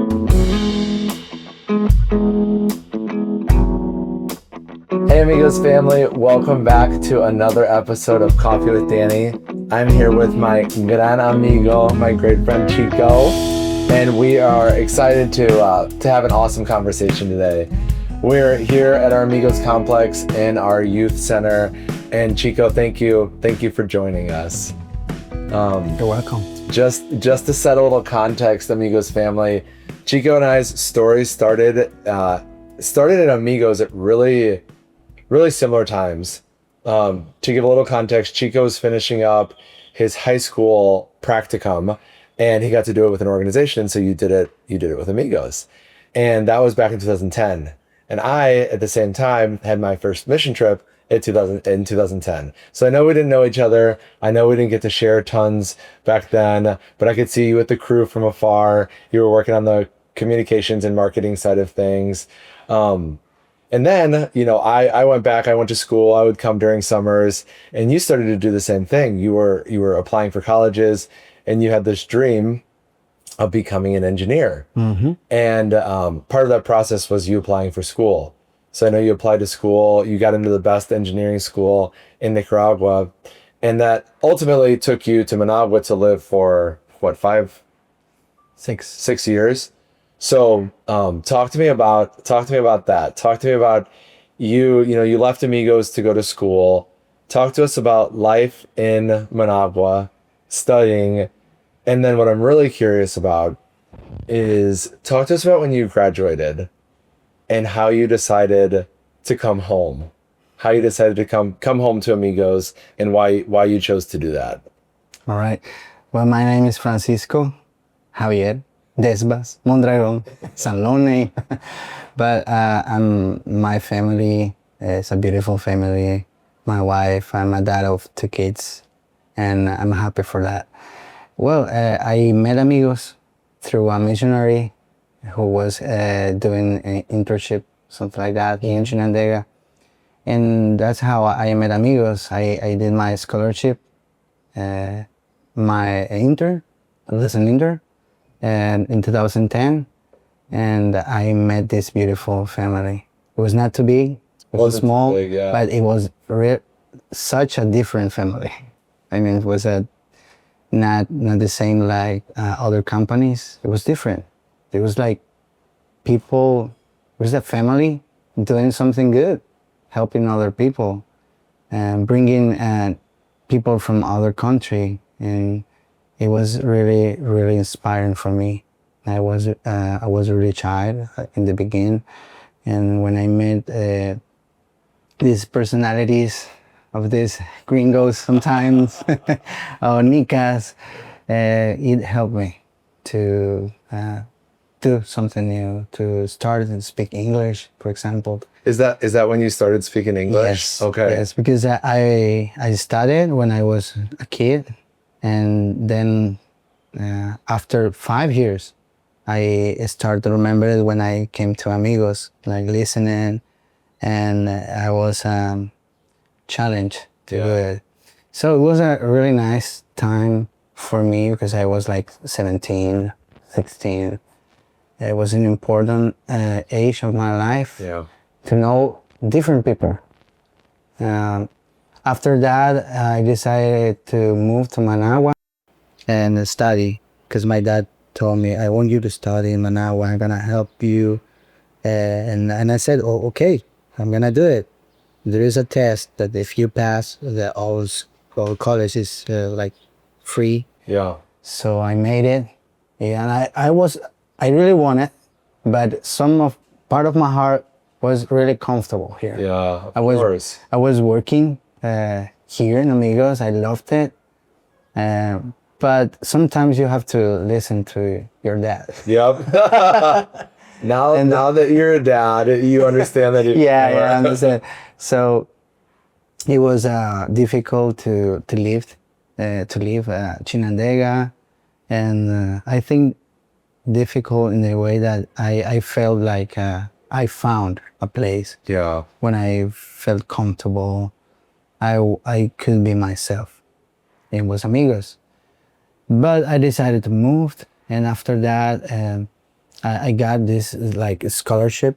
Hey Amigos family, welcome back to another episode of Coffee with Danny. I'm here with my gran amigo, my great friend Chico, and we are excited to have an awesome conversation today. We're here at our Amigos complex in our youth center, and Chico, thank you for joining us. You're welcome. Just to set a little context, Amigos family, Chico and I's story started at Amigos at really similar times. To give a little context, Chico was finishing up his high school practicum, and he got to do it with an organization. So you did it with Amigos, and that was back in 2010. And I, at the same time, had my first mission trip in 2010. So I know we didn't know each other. I know we didn't get to share tons back then, but I could see you with the crew from afar. You were working on the communications and marketing side of things. And then, I went back, I went to school, I would come during summers, and you started to do the same thing. You were applying for colleges, and you had this dream of becoming an engineer. Mm-hmm. And part of that process was you applying for school. So I know you applied to school, you got into the best engineering school in Nicaragua, and that ultimately took you to Managua to live for, what, 6 years? So talk to me about that. Talk to me about you left Amigos to go to school. Talk to us about life in Managua, studying. And then what I'm really curious about is talk to us about when you graduated and how you decided to come home. How you decided to come home to Amigos and why you chose to do that. All right. Well, my name is Francisco Javier Desbas, Mondragon, San Lone. But my family is a beautiful family. My wife, I'm a dad of 2 kids, and I'm happy for that. Well, I met Amigos through a missionary who was doing an internship, something like that, in Chinandega. And that's how I met Amigos. I did my scholarship, my lesson intern, and in 2010, and I met this beautiful family. It was not too big, it was small, big, yeah. But it was such a different family. I mean, it was not the same like other companies. It was different. It was like people, it was a family doing something good, helping other people, and bringing people from other country, and it was really, really inspiring for me. I was a really child in the beginning, and when I met these personalities of these gringos sometimes, or nicas, it helped me to do something new, to start and speak English, for example. Is that when you started speaking English? Yes. Okay. Yes, because I started when I was a kid. And then after 5 years, I started to remember it when I came to Amigos, like listening, and I was challenged to do it. So it was a really nice time for me because I was like 17, 16. It was an important age of my life to know different people. After that, I decided to move to Managua and study because my dad told me, I want you to study in Managua. I'm going to help you. And I said, oh, okay, I'm going to do it. There is a test that if you pass, all college is like free. Yeah. So I made it. Yeah, and I really wanted, but part of my heart was really comfortable here. Yeah, of course. I was working here in Amigos. I loved it. But sometimes you have to listen to your dad. Yep. Now that you're a dad, you understand that. I understand. So it was difficult to leave Chinandega, and I think difficult in the way that I felt like I found a place. Yeah. When I felt comfortable, I could be myself. It was Amigos. But I decided to move, and after that, I got this like scholarship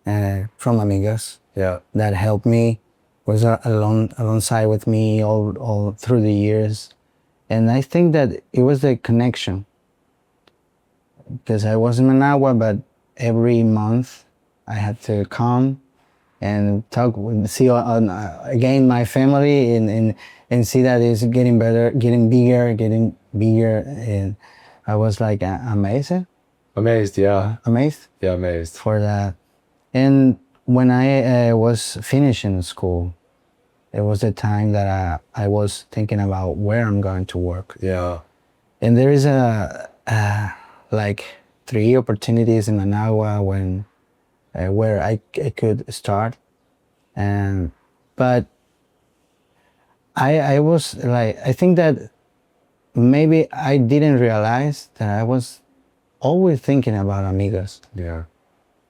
from Amigos. Yeah. That helped me, was alongside with me all through the years. And I think that it was a connection because I was in Managua, but every month I had to come and talk with, see again my family and see that it's getting better, getting bigger. And I was like Amazed, yeah. amazed Yeah, amazed. for that. And when I was finishing school, it was the time that I was thinking about where I'm going to work. Yeah. And there is like 3 opportunities in Managua when where I could start, and but I was like, I think that maybe I didn't realize that I was always thinking about Amigos. Yeah.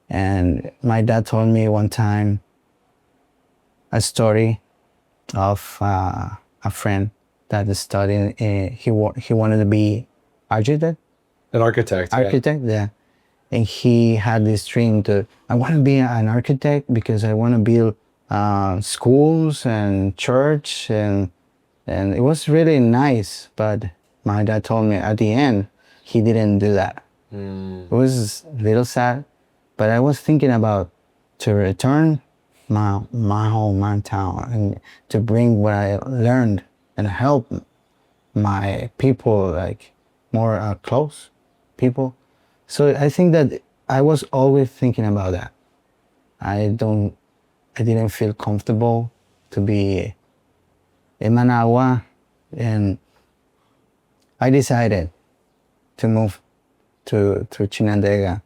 And my dad told me one time a story of a friend that is studying. He wanted to be architect. An architect. Architect, yeah. And he had this dream to, I want to be an architect because I want to build schools and church, and it was really nice. But my dad told me at the end he didn't do that. It was a little sad, but I was thinking about to return my home, my town, and to bring what I learned and help my people, like more close people. So I think that I was always thinking about that. I didn't feel comfortable to be in Managua, and I decided to move to Chinandega.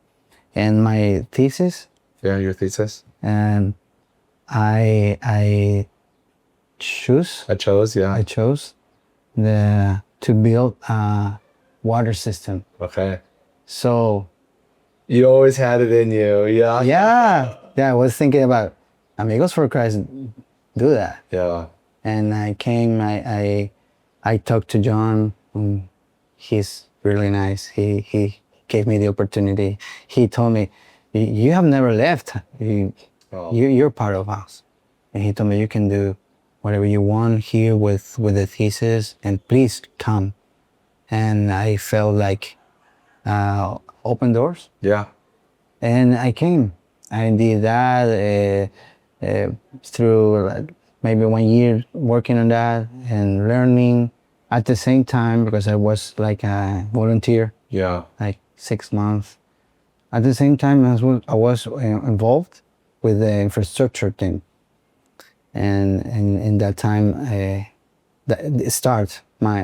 And my thesis, Yeah, your thesis? and I chose I chose, yeah. I chose to build a water system. Okay. So You always had it in you, yeah. yeah, I was thinking about Amigos for Christ do that. Yeah. And I came, I talked to John. He's really nice. He gave me the opportunity. He told me, you have never left. You're part of us. And he told me, you can do whatever you want here with the thesis, and please come. And I felt like open doors. Yeah. And I came. I did that through maybe 1 year working on that and learning at the same time, because I was like a volunteer, Yeah. like 6 months. At the same time as well, I was involved with the infrastructure team. And in that time, it start my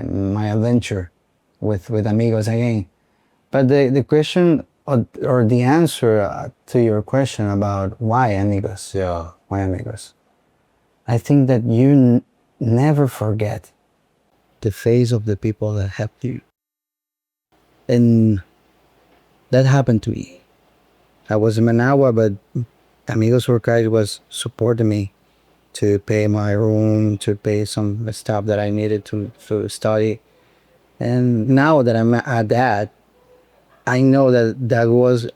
adventure with Amigos again. But the question or the answer to your question about why Amigos, Yeah. why Amigos, I think that you never forget the face of the people that helped you. And that happened to me. I was in Managua, but Amigos for Christ was supporting me to pay my room, to pay some stuff that I needed to study. And now that I'm at that, I know that was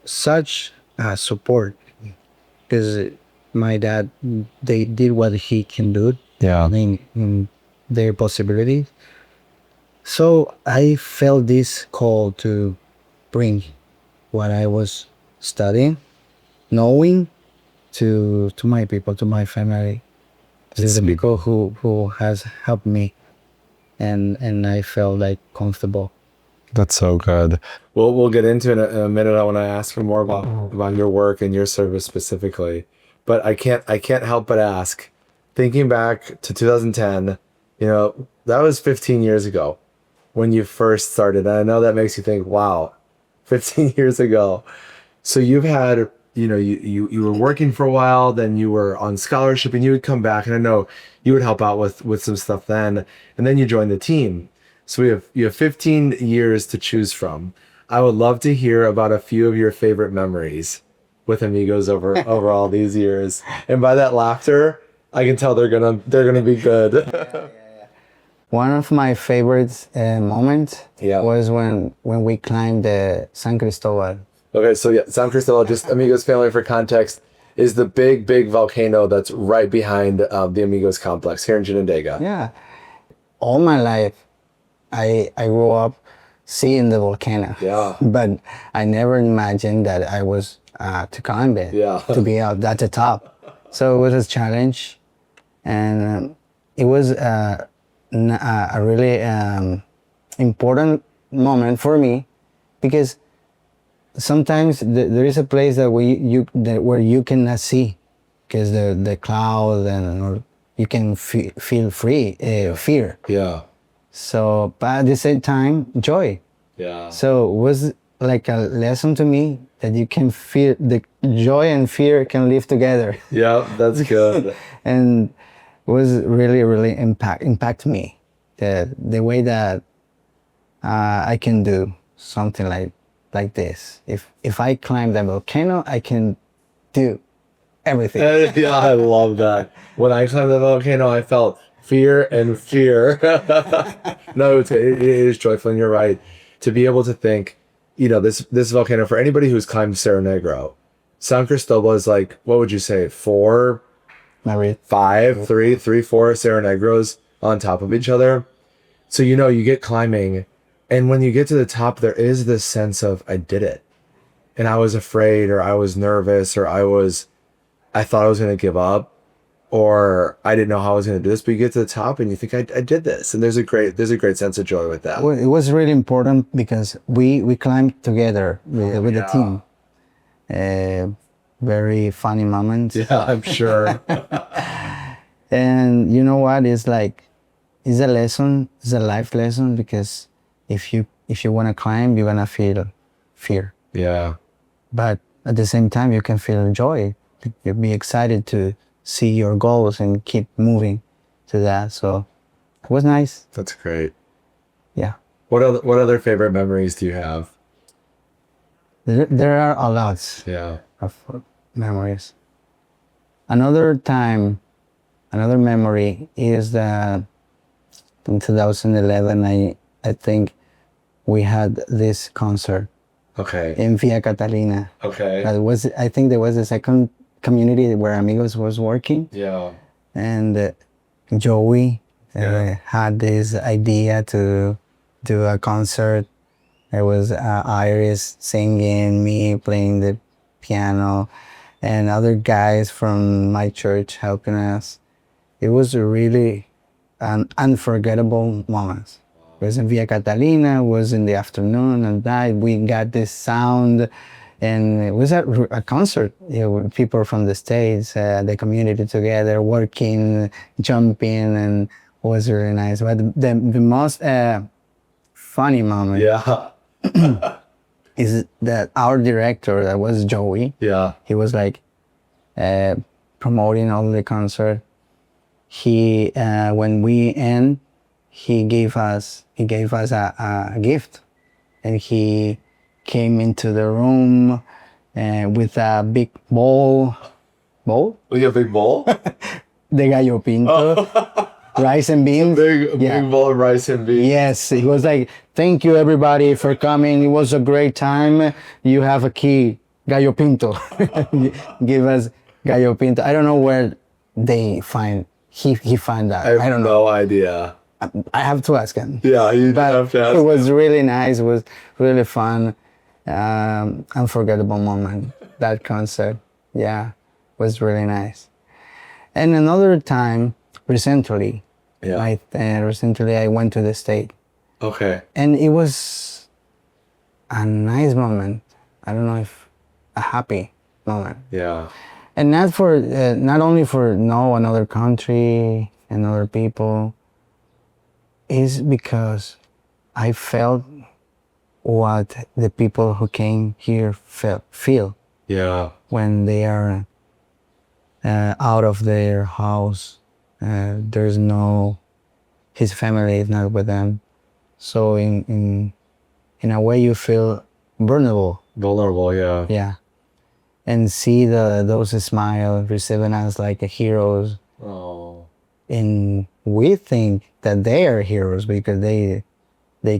such a support, because my dad, they did what he can do. Yeah. In their possibilities. So I felt this call to bring what I was studying, knowing to my people, to my family. This is the people who has helped me, and I felt like comfortable. That's so good. We'll get into it in a minute. I want to ask you more about your work and your service specifically. But I can't help but ask, thinking back to 2010, that was 15 years ago when you first started. And I know that makes you think, wow, 15 years ago. So you've had, you were working for a while, then you were on scholarship, and you would come back, and I know you would help out with some stuff then, and then you joined the team. So you have 15 years to choose from. I would love to hear about a few of your favorite memories with Amigos over all these years. And by that laughter, I can tell they're gonna be good. One of my favorite moments Yeah. was when we climbed the San Cristobal. Okay, so yeah, San Cristobal, just Amigos family for context, is the big volcano that's right behind the Amigos complex here in Chinandega. Yeah. All my life, I grew up seeing the volcano. Yeah. But I never imagined that I was to climb it, Yeah. to be out at the top. So it was a challenge, and it was a really important moment for me, because sometimes there is a place that where you cannot see, because the cloud, and or you can feel fear. Yeah. So, but at the same time, joy. Yeah. So it was like a lesson to me that you can feel the joy and fear can live together. Yeah, that's good. And it was really impact me, the way that I can do something like this. If I climb the volcano, I can do everything. Yeah, I love that. When I climbed the volcano, I felt fear and fear. No, it is joyful, and you're right. To be able to think, this volcano, for anybody who's climbed Cerro Negro, San Cristobal is like, what would you say, 4, Maybe 5, 3, 4 Cerro Negros on top of each other. So, you get climbing, and when you get to the top, there is this sense of, I did it. And I was afraid, or I was nervous, or I thought I was going to give up, or I didn't know how I was going to do this. But you get to the top and you think, I did this. And there's a great sense of joy with that. Well, it was really important because we climbed together with the team. Very funny moments. Yeah, I'm sure. And you know what? It's a lesson. It's a life lesson, because if you want to climb, you're gonna feel fear. Yeah. But at the same time, you can feel joy. You'll be excited to see your goals and keep moving to that. So it was nice. That's great. Yeah. What other favorite memories do you have? There are a lot Yeah. of memories. Another memory is that in 2011, I think we had this concert Okay. in Villa Catalina. Okay. I think there was a second community where Amigos was working, Yeah. and Joey had this idea to do a concert. There was Iris singing, me playing the piano, and other guys from my church helping us. It was really an unforgettable moment. It was in Villa Catalina, it was in the afternoon, and we got this sound, and it was a concert. With people from the States, the community together, working, jumping, and it was really nice. But the most funny moment is that our director, that was Joey, he was like promoting all the concert. He when we end, he gave us a gift, and he came into the room with a big bowl. We have a big bowl? De gallo pinto, rice and beans. Big bowl of rice and beans. Yes, he was like, "Thank you everybody for coming. It was a great time. You have a key, gallo pinto." Give us gallo pinto. I don't know where he found that. I don't know. No idea. I have to ask him. Yeah, you have to ask him. It was really nice. It was really fun. Unforgettable moment. That concert. Yeah, was really nice. And another time, recently, I went to the States. Okay. And it was a nice moment. I don't know if a happy moment. Yeah. And not only for know another country and other people, is because I felt what the people who came here feel. Yeah. When they are out of their house, his family is not with them. So in a way you feel vulnerable. Vulnerable, yeah. Yeah. And see those smiles receiving us like heroes. Oh. and we think that they are heroes because they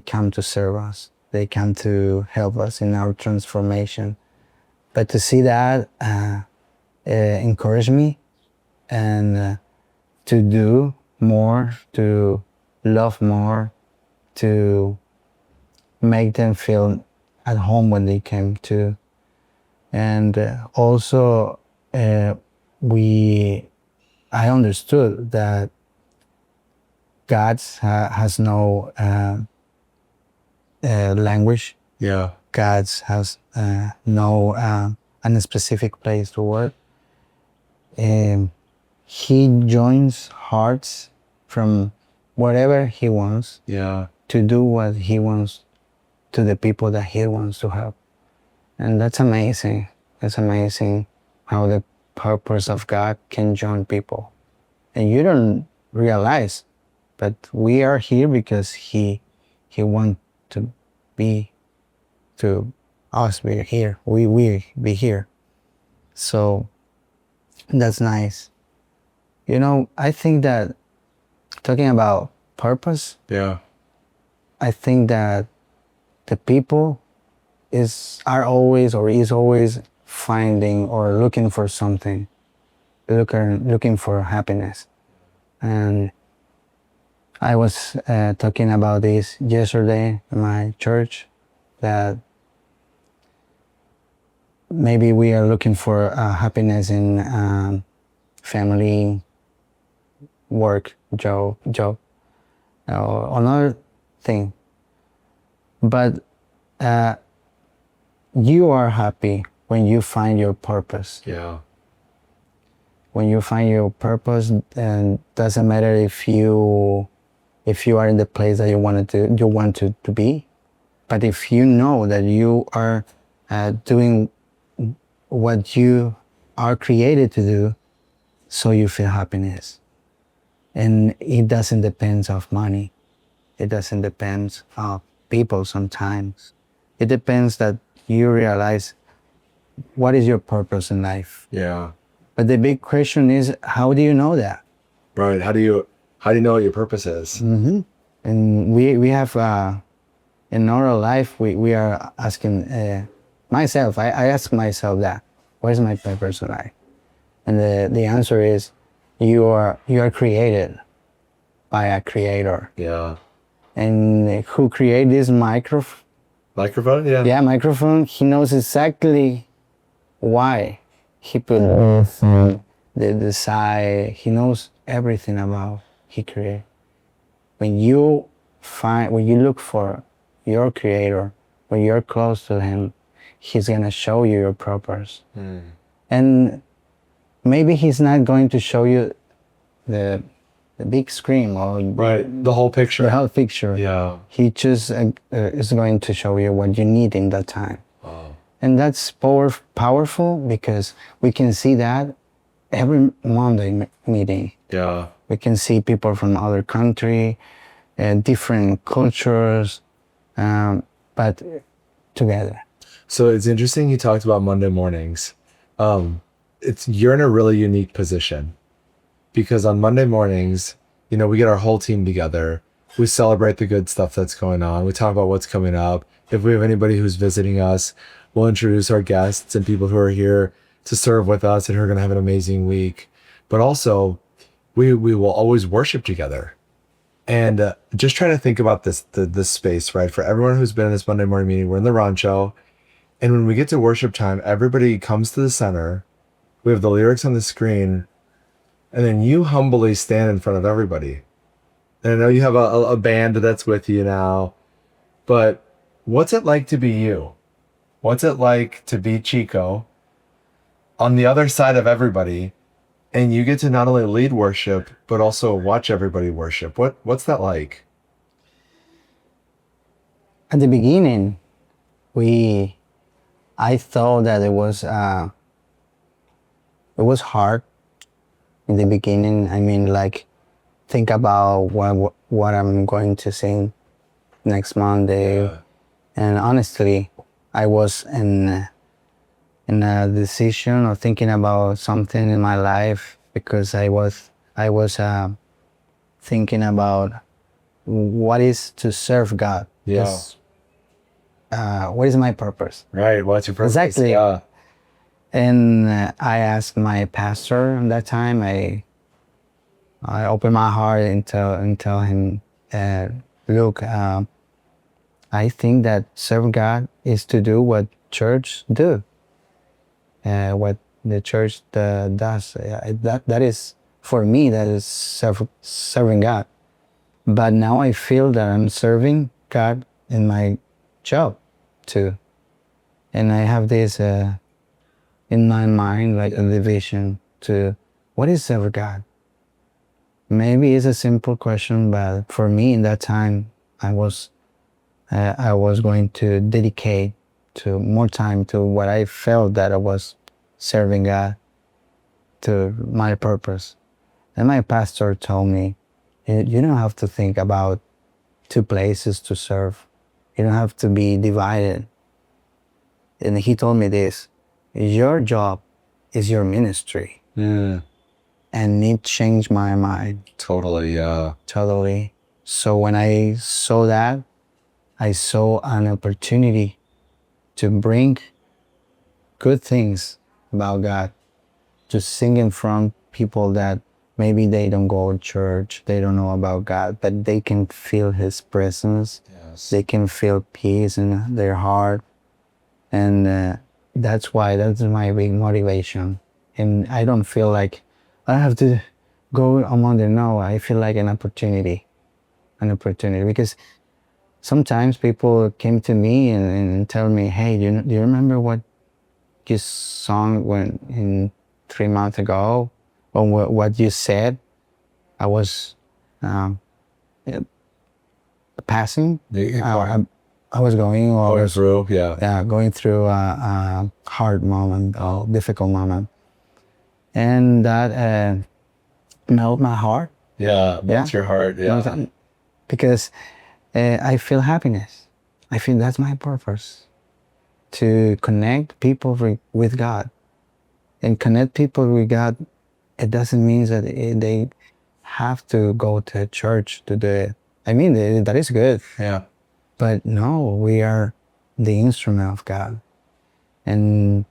come to serve us. They come to help us in our transformation. But to see that encourage me and to do more, to love more, to make them feel at home when they came to. And also, I understood that God has no language. Yeah. God has no a specific place to work. He joins hearts from whatever he wants. Yeah. To do what he wants to the people that he wants to help. And that's amazing. That's amazing how the purpose of God can join people. And you don't realize, but we are here because he wants to be, to us be here. We be here. So that's nice. You know, I think that talking about purpose, Yeah. I think that the people are always finding or looking for something, looking for happiness. And I was talking about this yesterday in my church, that maybe we are looking for happiness in family, work, job, or another thing. But you are happy when you find your purpose. Yeah. When you find your purpose, and doesn't matter if you are in the place that you want to be, but if you know that you are doing what you are created to do, so you feel happiness. And it doesn't depend of money. It doesn't depend of people sometimes. It depends that you realize what is your purpose in life. Yeah. But the big question is, how do you know that? Right. How do you know what your purpose is? Mm-hmm. And we have in our life we are asking myself. I ask myself that, what is my purpose in life? And the answer is, you are created by a creator. Yeah. And who created this microphone? Microphone? Yeah. Yeah, microphone. He knows exactly why he put the side. He knows everything about he created. When you look for your creator, when you're close to him, he's gonna show you your purpose. And maybe he's not going to show you the big screen or the whole picture. The whole picture. Yeah. He just is going to show you what you need in that time. Wow. And that's powerful because we can see that every Monday meeting. Yeah. We can see people from other country, different cultures, but together. So it's interesting you talked about Monday mornings. You're in a really unique position, because on Monday mornings, you know, we get our whole team together. We celebrate the good stuff that's going on. We talk about what's coming up. If we have anybody who's visiting us, we'll introduce our guests and people who are here to serve with us and who are going to have an amazing week. But also, we will always worship together. And just trying to think about this space, right? For everyone who's been in this Monday morning meeting, we're in the rancho. And when we get to worship time, everybody comes to the center. We have the lyrics on the screen. And then you humbly stand in front of everybody. And I know you have a band that's with you now. But what's it like to be you? What's it like to be Chico on the other side of everybody? And you get to not only lead worship, but also watch everybody worship. What's that like? At the beginning, I thought that it was hard in the beginning. I mean, like, think about what I'm going to sing next Monday. Yeah. And honestly, I was in a decision or thinking about something in my life, because I was thinking about what is to serve God. Yeah. What is my purpose? Right. What's your purpose? Exactly. Yeah. And I asked my pastor at that time. I opened my heart and tell him, look, I think that serve God is to do what church do, what the church does. That is for me. That is serving God. But now I feel that I'm serving God in my job too, and I have this in my mind, like a division to what is serve God. Maybe it's a simple question, but for me in that time, I was going to dedicate to more time to what I felt that I was serving God, to my purpose. And my pastor told me, you don't have to think about two places to serve. You don't have to be divided. And he told me this, your job is your ministry. Mm. And it changed my mind. Totally, yeah. Totally. So when I saw that, I saw an opportunity to bring good things about God, to sing in front of people that maybe they don't go to church, they don't know about God, but they can feel His presence. Yes. They can feel peace in their heart. And that's my big motivation. And I don't feel like I have to go among them. No, I feel like an opportunity because sometimes people came to me and tell me, hey, do you remember what you sung in 3 months ago, or what you said? I was passing. I was going through, yeah. Going through a hard moment, a difficult moment, and that melted my heart. Yeah, melts your heart. Yeah, because I feel happiness. I feel that's my purpose, to connect people with God, and connect people with God. It doesn't mean that they have to go to church to do it. I mean, that is good. Yeah. But no, we are the instrument of God. And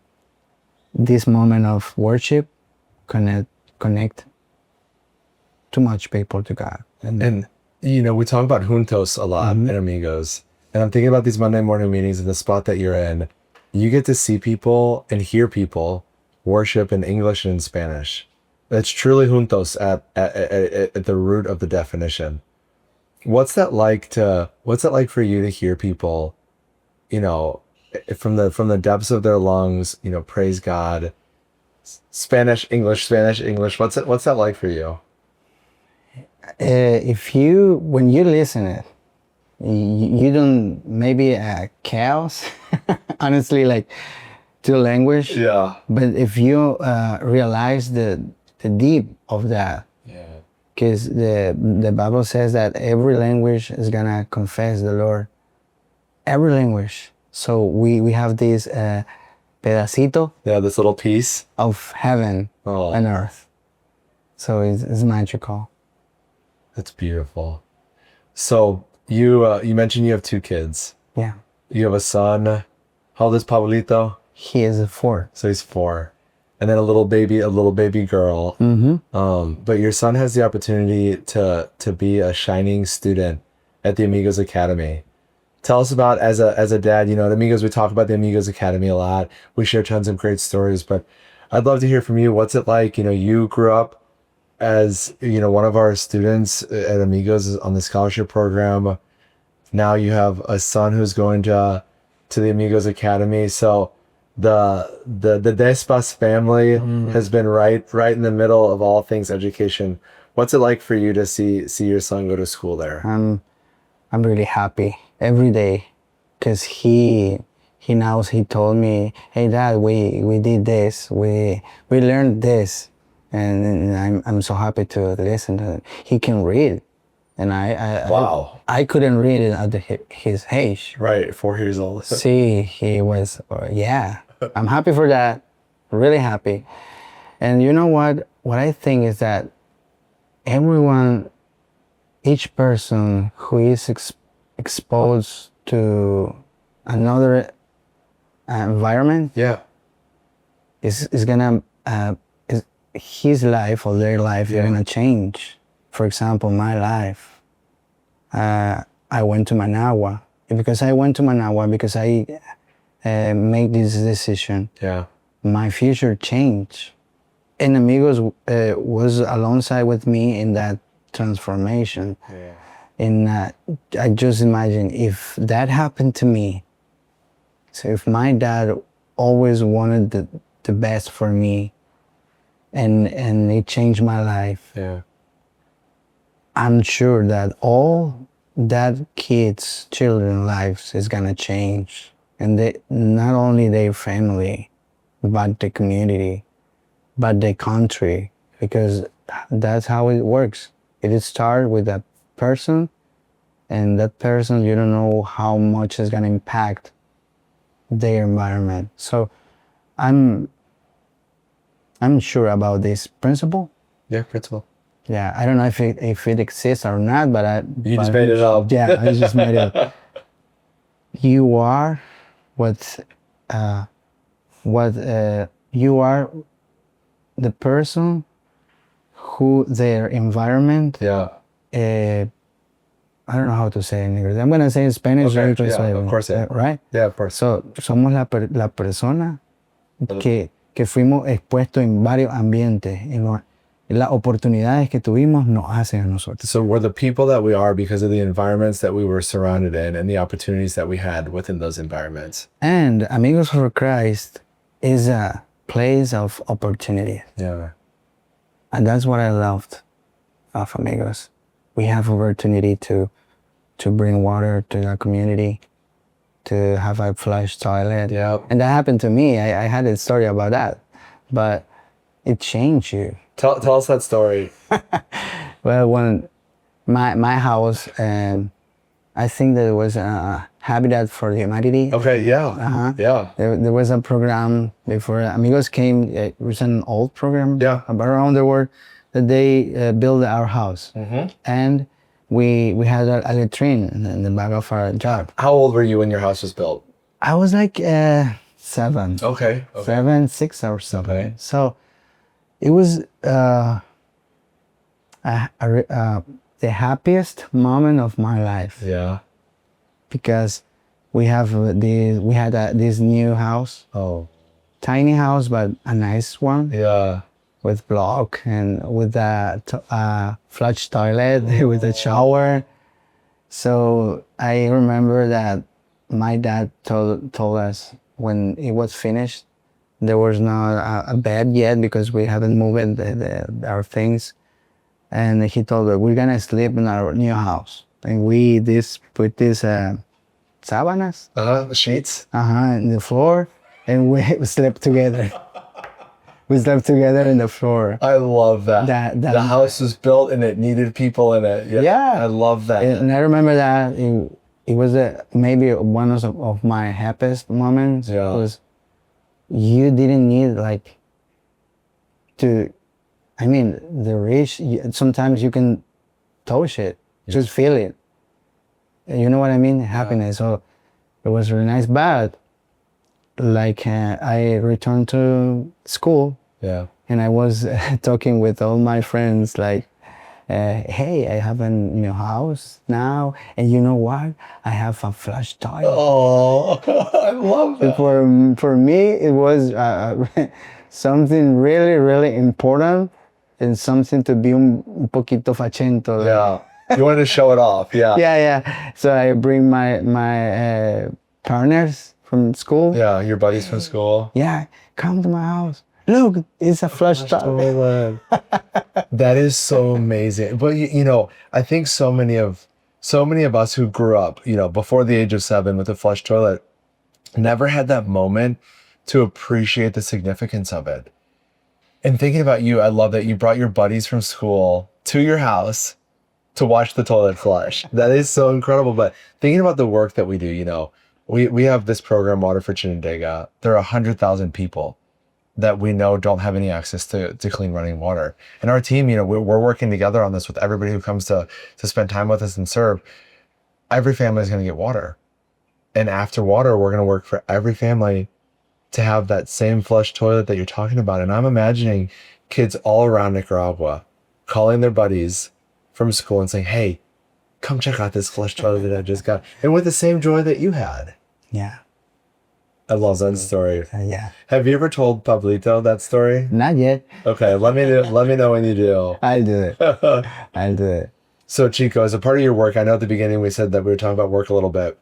this moment of worship connect too much people to God. And you know, we talk about juntos a lot in Amigos. And I'm thinking about these Monday morning meetings and the spot that you're in. You get to see people and hear people worship in English and in Spanish. That's truly juntos at the root of the definition. What's that like for you to hear people, you know, from the depths of their lungs, you know, praise God, Spanish, English, Spanish, English. What's that like for you? When you listen it, you don't maybe chaos, honestly, like to language. Yeah. But if you realize the deep of that, yeah, because the Bible says that every language is gonna confess the Lord. Every language. So we have this pedacito. Yeah, this little piece of heaven and earth. So it's magical. That's beautiful. So you mentioned you have 2 kids. Yeah. You have a son. How old is Pablito? He is 4. So he's 4. And then a little baby girl. But your son has the opportunity to be a shining student at the Amigos Academy. Tell us about, as a dad, you know, at Amigos, we talk about the Amigos Academy a lot. We share tons of great stories, but I'd love to hear from you. What's it like? You know, you grew up as, you know, one of our students at Amigos on the scholarship program. Now you have a son who's going to the Amigos Academy. So the Desbas family has been right in the middle of all things education. What's it like for you to see your son go to school there? I'm really happy every day, because he knows, he told me, hey Dad, we did this, we learned this, and I'm so happy to listen to it. He can read, and I couldn't read it at his age. Right, 4 years old. See, he was, I'm happy for that, really happy. And you know what I think is that everyone each person who is exposed to another environment Yeah. is gonna his life or their life is gonna change. For example, my life. I went to Managua because I made this decision. Yeah. My future changed, and Amigos was alongside with me in that transformation. Yeah. And I just imagine if that happened to me. So if my dad always wanted the best for me, and it changed my life, Yeah. I'm sure that all that children lives is gonna change, and they not only their family, but the community, but the country, because that's how it works. It starts with a person, and that person, you don't know how much is gonna impact their environment. So I'm sure about this principle. Yeah, principle. Yeah, I don't know if it exists or not, but You just made it up. Yeah, I just made it up. You are what you are the person who their environment. Yeah. I don't know how to say it in English. I'm gonna say in Spanish. Okay. Yeah, of course. Yeah. Right? Yeah, of course. So somos la persona que fuimos expuestos en varios ambientes. Las oportunidades que tuvimos nos hacen a nosotros. So we're the people that we are because of the environments that we were surrounded in and the opportunities that we had within those environments. And Amigos for Christ is a place of opportunity. Yeah. And that's what I loved of Amigos. We have opportunity to bring water to our community, to have a flush toilet. Yeah. And that happened to me. I had a story about that, but it changed you. Tell us that story. Well, when my house, I think there was a Habitat for Humanity. Okay, yeah. Yeah. There was a program before Amigos came. It was an old program around the world that they built our house. Mm-hmm. And we had a latrine in the back of our job. How old were you when your house was built? I was like 7. Okay. 7, 6 or something. Okay. So it was the happiest moment of my life. Yeah. Because we had this new house. Oh. Tiny house, but a nice one. Yeah. With block and with a flush toilet, with a shower. So I remember that my dad told us when it was finished, there was not a bed yet because we haven't moved our things. And he told us, we're gonna sleep in our new house. And we put these sábanas. Sheets. In the floor, and we slept together. We slept together in the floor. I love that. The house was built and it needed people in it. Yeah. I love that. And I remember that it was maybe one of my happiest moments. Yeah. Was you didn't need the rich, sometimes you can touch it, just feel it. You know what I mean? Happiness. So it was really nice. But I returned to school. Yeah. And I was talking with all my friends hey, I have a new house now, and you know what? I have a flush toilet. Oh, I love that. For me, it was something really, really important and something to be un poquito fachento. Yeah. You wanted to show it off. Yeah. Yeah. So I bring my partners from school. Yeah, your buddies from school. Yeah, come to my house. Look, it's a flush toilet. That is so amazing. But I think so many of us who grew up, before the age of 7 with a flush toilet, never had that moment to appreciate the significance of it. And thinking about you, I love that you brought your buddies from school to your house to watch the toilet flush. That is so incredible. But thinking about the work that we do, we have this program, Water for Chinandega. There are 100,000 people that we know don't have any access to clean running water. And our team, we're working together on this with everybody who comes to spend time with us and serve. Every family is going to get water. And after water, we're going to work for every family to have that same flush toilet that you're talking about. And I'm imagining kids all around Nicaragua calling their buddies from school and saying, hey, come check out this flush toilet that I just got. And with the same joy that you had. Yeah. I love that story. Yeah. Have you ever told Pablito that story? Not yet. Okay, let me know when you do. I'll do it. I'll do it. So Chico, as a part of your work, I know at the beginning we said that we were talking about work a little bit.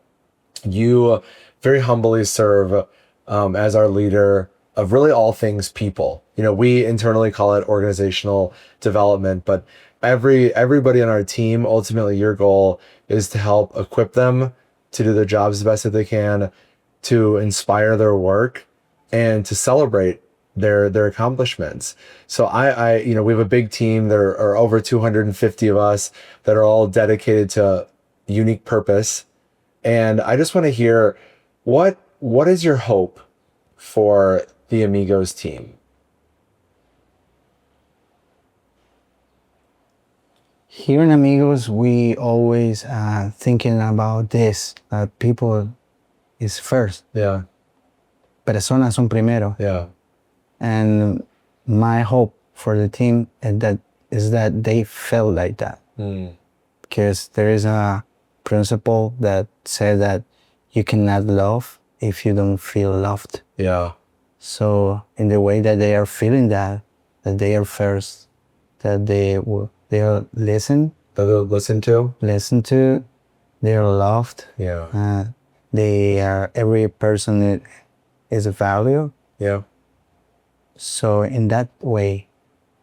You very humbly serve as our leader of really all things people. We internally call it organizational development, but everybody on our team, ultimately your goal is to help equip them to do their jobs the best that they can, to inspire their work, and to celebrate their accomplishments. So we have a big team. There are over 250 of us that are all dedicated to unique purpose. And I just want to hear what is your hope for the Amigos team? Here in Amigos, we always thinking about this, that people is first. Yeah. Personas son primero. Yeah. And my hope for the team is that they feel like that. Because there is a principle that says that you cannot love if you don't feel loved. Yeah. So in the way that they are feeling that they are first, that they are listened. That they'll listen to. They are loved. Yeah. Every person is a value. Yeah. So in that way,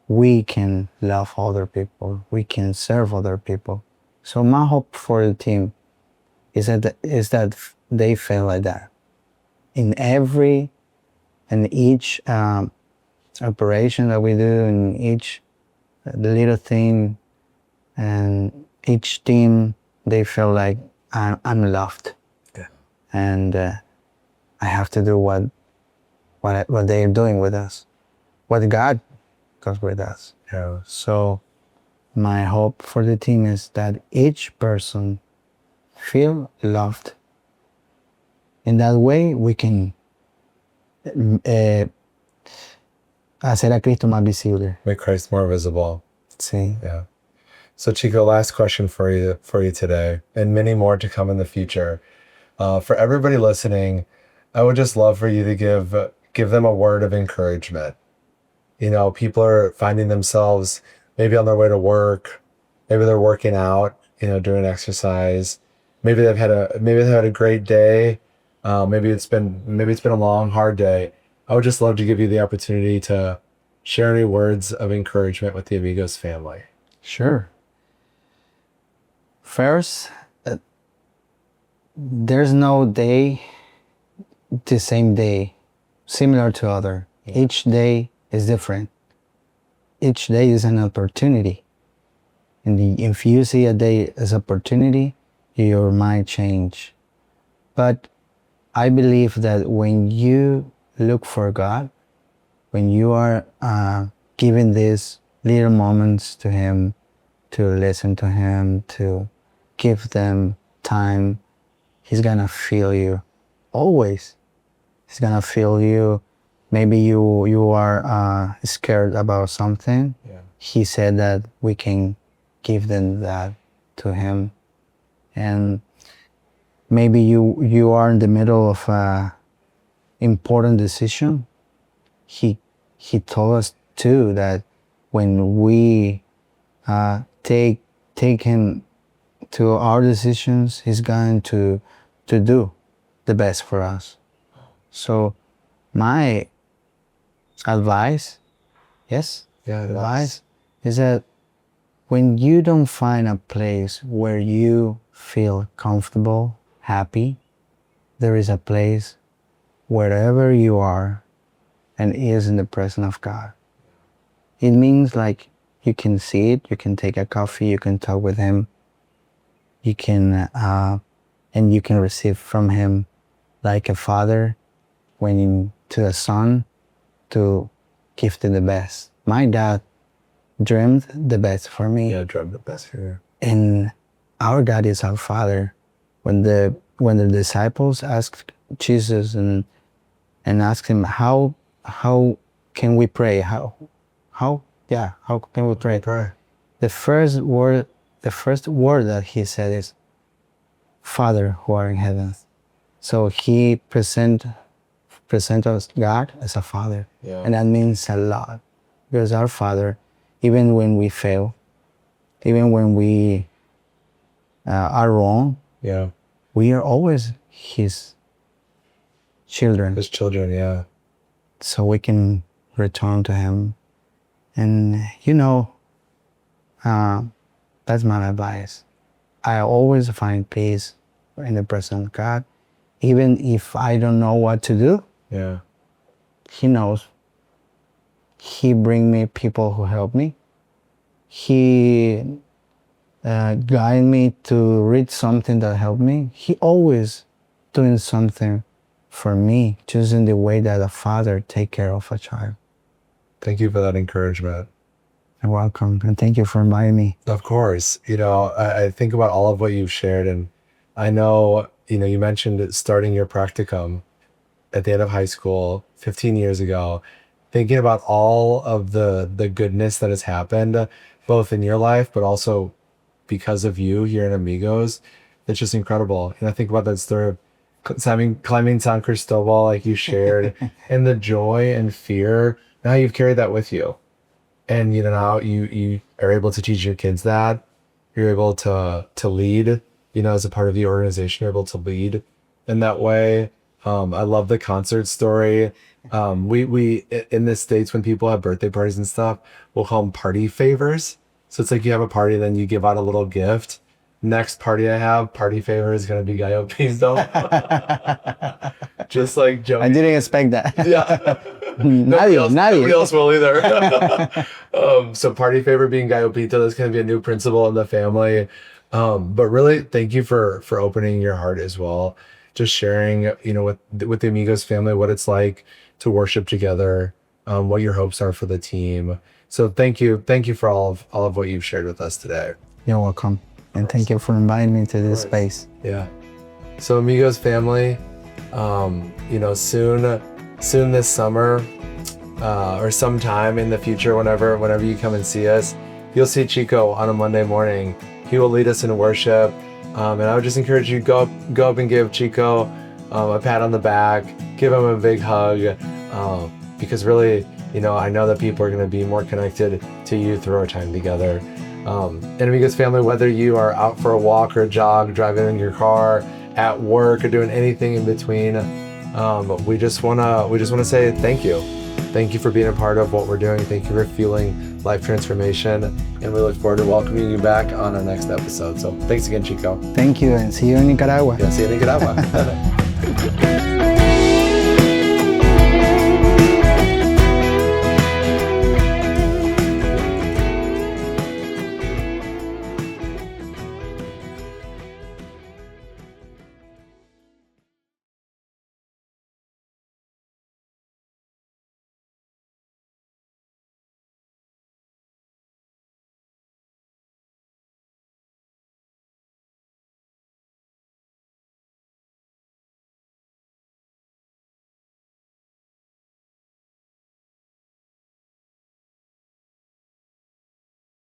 we can love other people. We can serve other people. So my hope for the team is that they feel like that. In each operation that we do, in each the little thing, and each team, they feel like I'm loved. Yeah. And I have to do what they are doing with us, what God does with us. Yeah. So my hope for the team is that each person feel loved. In that way, we can hacer a Cristo más visible. Make Christ more visible. Sí. Yeah. So Chico, last question for you today, and many more to come in the future. For everybody listening, I would just love for you to give them a word of encouragement. People are finding themselves maybe on their way to work, maybe they're working out, doing exercise. Maybe they've had a great day. Maybe it's been a long, hard day. I would just love to give you the opportunity to share any words of encouragement with the Amigos family. Sure. First, there's no day the same day, similar to other. Yeah. Each day is different. Each day is an opportunity. And if you see a day as opportunity, your mind change. But I believe that when you look for God, when you are giving these little moments to Him, to listen to Him, to give them time, He's gonna feel you. Always. He's gonna feel you. Maybe you are scared about something. Yeah. He said that we can give them that to Him. And maybe you are in the middle of a important decision. He told us too that when we take Him to our decisions, He's going to do the best for us. So my advice, advice is that when you don't find a place where you feel comfortable, happy, there is a place wherever you are and is in the presence of God. It means like you can see it, you can take a coffee, you can talk with Him, you can and you can receive from Him like a father when to a son, to give to the best. My dad dreamed the best for me. Yeah, dreamed the best for you. And our God is our Father. When the disciples asked Jesus and asked him, how can we pray? How can we pray? The first word that he said is, Father who are in heaven. So he present us God as a Father. Yeah. And that means a lot. Because our Father, even when we fail, even when we are wrong, yeah, we are always His children. His children, yeah. So we can return to Him. And that's my advice. I always find peace in the presence of God. Even if I don't know what to do, yeah, He knows. He bring me people who help me. He guide me to read something that helped me. He always doing something for me, just in the way that a father take care of a child. Thank you for that encouragement. You're welcome, and thank you for inviting me. Of course. I think about all of what you've shared, and I know, you mentioned starting your practicum at the end of high school 15 years ago, thinking about all of the goodness that has happened, both in your life, but also because of you here in Amigos. It's just incredible. And I think about that story of climbing San Cristobal, like you shared, and the joy and fear. Now you've carried that with you. And now you are able to teach your kids that. You're able to lead, as a part of the organization, you're able to lead in that way. I love the concert story. We in the States, when people have birthday parties and stuff, we'll call them party favors. So it's like you have a party, then you give out a little gift. Next party I have, party favor is going to be Gallo Pinto. Just like Joey. I didn't expect that. Yeah. Nobody else will either. So party favor being Gallo Pinto, that's going to be a new principle in the family. But really, thank you for opening your heart as well. Just sharing, with the Amigos family, what it's like to worship together, what your hopes are for the team. So thank you for all of what you've shared with us today. You're welcome, and thank you for inviting me to this space. Yeah. So Amigos family, soon this summer, or sometime in the future, whenever you come and see us, you'll see Chico on a Monday morning. He will lead us in worship. And I would just encourage you, go up and give Chico a pat on the back, give him a big hug, because really, I know that people are going to be more connected to you through our time together. And Amigos family, whether you are out for a walk or a jog, driving in your car, at work, or doing anything in between, we just wanna say thank you. Thank you for being a part of what we're doing. Thank you for fueling life transformation. And we look forward to welcoming you back on our next episode. So thanks again, Chico. Thank you, and see you in Nicaragua. Yeah, see you in Nicaragua.